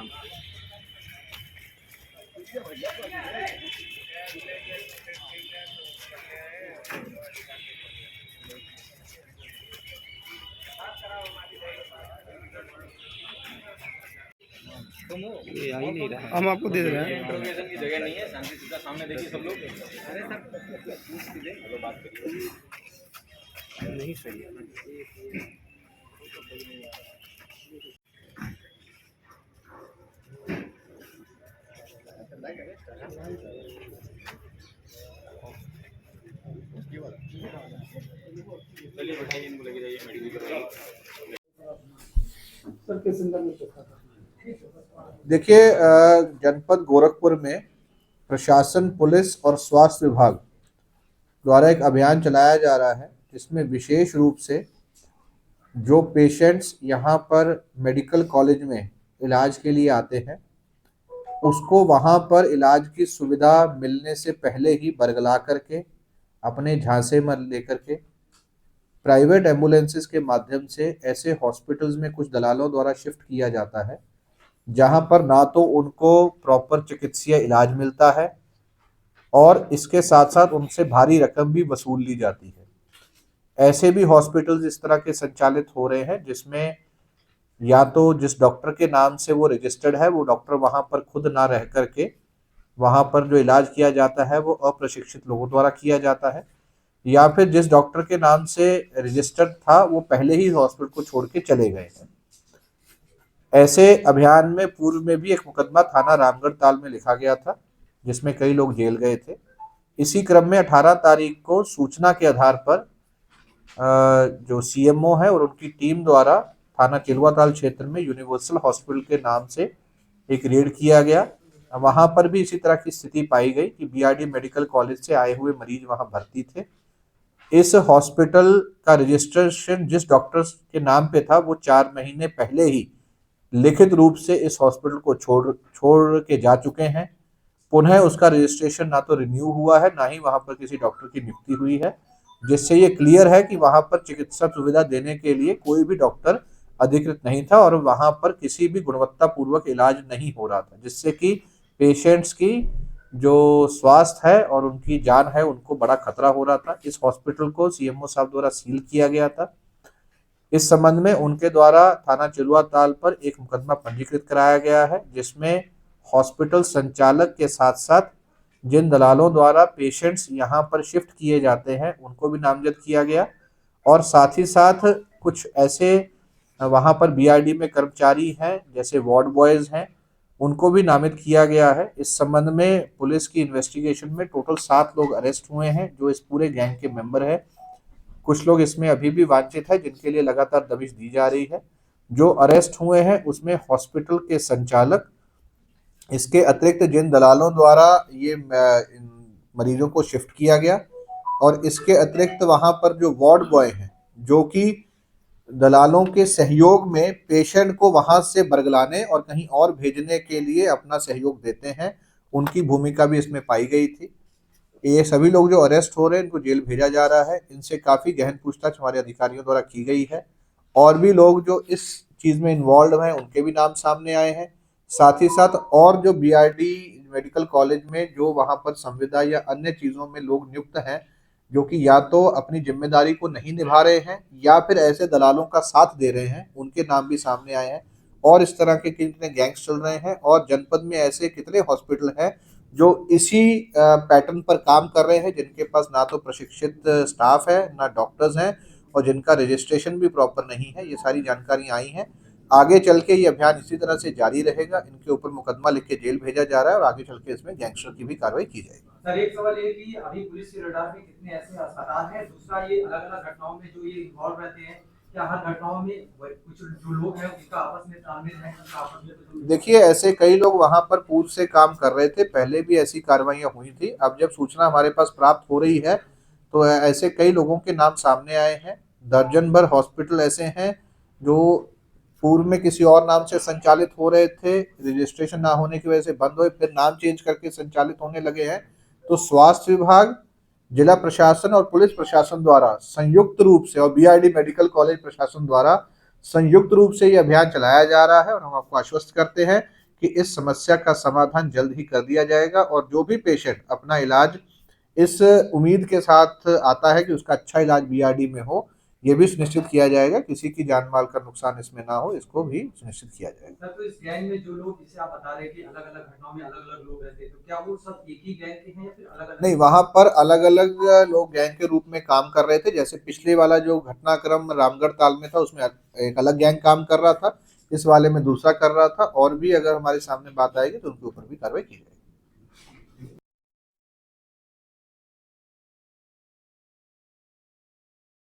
ये आ ही नहीं रहा। हम आपको दे रहे हैं। इंट्रोगेशन की जगह नहीं है, शांति से सामने देखिए सब लोग। अरे सर बात करिए। नहीं सही है। चलिए बैठाइए, इनको लेके जाइए मेडिकल करवाइए। देखिए, जनपद गोरखपुर में प्रशासन, पुलिस और स्वास्थ्य विभाग द्वारा एक अभियान चलाया जा रहा है, जिसमें विशेष रूप से जो पेशेंट्स यहाँ पर मेडिकल कॉलेज में इलाज के लिए आते हैं, उसको वहाँ पर इलाज की सुविधा मिलने से पहले ही बरगला करके अपने झांसे में लेकर के प्राइवेट एम्बुलेंसेस के माध्यम से ऐसे हॉस्पिटल्स में कुछ दलालों द्वारा शिफ्ट किया जाता है, जहां पर ना तो उनको प्रॉपर चिकित्सीय इलाज मिलता है और इसके साथ साथ उनसे भारी रकम भी वसूल ली जाती है। ऐसे भी हॉस्पिटल्स इस तरह के संचालित हो रहे हैं, जिसमें या तो जिस डॉक्टर के नाम से वो रजिस्टर्ड है, वो डॉक्टर वहां पर खुद ना रह करके वहां पर जो इलाज किया जाता है वो अप्रशिक्षित लोगों द्वारा किया जाता है, या फिर जिस डॉक्टर के नाम से रजिस्टर्ड था वो पहले ही हॉस्पिटल को छोड़ के चले गए हैं। ऐसे अभियान में पूर्व में भी एक मुकदमा थाना रामगढ़ ताल में लिखा गया था, जिसमें कई लोग जेल गए थे। इसी क्रम में 18 तारीख को सूचना के आधार पर जो सीएमओ है और उनकी टीम द्वारा थाना चिलवाताल क्षेत्र में यूनिवर्सल हॉस्पिटल के नाम से एक रेड किया गया। वहां पर भी इसी तरह की स्थिति पाई गई कि बीआरडी मेडिकल कॉलेज से आए हुए मरीज वहां भर्ती थे। इस हॉस्पिटल का रजिस्ट्रेशन जिस डॉक्टर के नाम पे था, वो 4 महीने पहले ही लिखित रूप से इस हॉस्पिटल को छोड़ के जा चुके हैं। पुनः उसका रजिस्ट्रेशन ना तो रिन्यू हुआ है, ना ही वहां पर किसी डॉक्टर की नियुक्ति हुई है, जिससे ये क्लियर है कि वहां पर चिकित्सा सुविधा देने के लिए कोई भी डॉक्टर अधिकृत नहीं था और वहां पर किसी भी गुणवत्ता पूर्वक इलाज नहीं हो रहा था, जिससे कि पेशेंट्स की जो स्वास्थ्य है और उनकी जान है उनको बड़ा खतरा हो रहा था। इस हॉस्पिटल को सीएमओ साहब द्वारा सील किया गया था। इस संबंध में उनके द्वारा थाना चिलवाताल पर एक मुकदमा पंजीकृत कराया गया है, जिसमें हॉस्पिटल संचालक के साथ साथ जिन दलालों द्वारा पेशेंट्स यहाँ पर शिफ्ट किए जाते हैं उनको भी नामजद किया गया, और साथ ही साथ कुछ ऐसे वहाँ पर बीआरडी में कर्मचारी हैं जैसे वार्ड बॉयज हैं, उनको भी नामित किया गया है। इस संबंध में पुलिस की इन्वेस्टिगेशन में टोटल 7 लोग अरेस्ट हुए हैं, जो इस पूरे गैंग के मेंबर है। कुछ लोग इसमें अभी भी वांछित है, जिनके लिए लगातार दबिश दी जा रही है। जो अरेस्ट हुए हैं उसमें हॉस्पिटल के संचालक, इसके अतिरिक्त जिन दलालों द्वारा ये मरीजों को शिफ्ट किया गया, और इसके अतिरिक्त वहां पर जो वार्ड बॉय हैं जो कि दलालों के सहयोग में पेशेंट को वहां से बरगलाने और कहीं और भेजने के लिए अपना सहयोग देते हैं, उनकी भूमिका भी इसमें पाई गई थी। ये सभी लोग जो अरेस्ट हो रहे हैं इनको जेल भेजा जा रहा है। इनसे काफ़ी गहन पूछताछ हमारे अधिकारियों द्वारा की गई है, और भी लोग जो इस चीज़ में इन्वॉल्व हैं उनके भी नाम सामने आए हैं। साथ ही साथ और जो बीआरडी मेडिकल कॉलेज में जो वहाँ पर संविदा या अन्य चीज़ों में लोग नियुक्त हैं, जो कि या तो अपनी जिम्मेदारी को नहीं निभा रहे हैं या फिर ऐसे दलालों का साथ दे रहे हैं, उनके नाम भी सामने आए हैं। और इस तरह के कितने गैंग्स चल रहे हैं, और जनपद में ऐसे कितने हॉस्पिटल हैं जो इसी पैटर्न पर काम कर रहे हैं, जिनके पास ना तो प्रशिक्षित स्टाफ है, ना डॉक्टर्स हैं, और जिनका रजिस्ट्रेशन भी प्रॉपर नहीं है। ये सारी जानकारी आई हैं। आगे चल के ये अभियान इसी तरह से जारी रहेगा। इनके ऊपर मुकदमा लिख के जेल भेजा जा रहा है, और आगे चल के इसमें गैंगस्टर की भी कार्रवाई की जाएगी। सर, एक सवाल ये कि अभी पुलिस के रडार में कितने ऐसे अस्पताल हैं? दूसरा, ये अलग-अलग घटनाओं में जो ये इन्वॉल्व रहते हैं, क्या हर घटनाओं में कुछ जो लोग हैं उनका आपस में तालमेल है? आपस में देखिए, ऐसे कई लोग वहां पर पूर्व से काम कर रहे थे, पहले भी ऐसी कार्रवाइयां हुई थी। अब जब सूचना हमारे पास प्राप्त हो रही है तो ऐसे कई लोगों के नाम सामने आए हैं। दर्जन भर हॉस्पिटल ऐसे हैं जो पूर्व में किसी और नाम से संचालित हो रहे थे, रजिस्ट्रेशन ना होने की वजह से बंद हुए, फिर नाम चेंज करके संचालित होने लगे हैं। तो स्वास्थ्य विभाग, जिला प्रशासन और पुलिस प्रशासन द्वारा संयुक्त रूप से, और बीआरडी मेडिकल कॉलेज प्रशासन द्वारा संयुक्त रूप से ये अभियान चलाया जा रहा है, और हम आपको आश्वस्त करते हैं कि इस समस्या का समाधान जल्द ही कर दिया जाएगा और जो भी पेशेंट अपना इलाज इस उम्मीद के साथ आता है कि उसका अच्छा इलाज बीआरडी में हो, ये भी सुनिश्चित किया जाएगा, किसी की जान माल का नुकसान इसमें ना हो, इसको भी सुनिश्चित किया जाएगा। सर, तो इस गैंग में जो लोग, जिसे आप बता रहे हैं कि अलग-अलग घटनाओं में अलग-अलग लोग रहते हैं, तो क्या वो सब एक ही गैंग के हैं या फिर अलग-अलग? नहीं, वहां पर अलग अलग लोग गैंग के रूप में काम कर रहे थे। जैसे पिछले वाला जो घटनाक्रम रामगढ़ ताल में था, उसमें एक अलग गैंग काम कर रहा था, इस वाले में दूसरा कर रहा था। और भी अगर हमारे सामने बात आएगी तो उनके ऊपर भी कार्रवाई की जाएगी।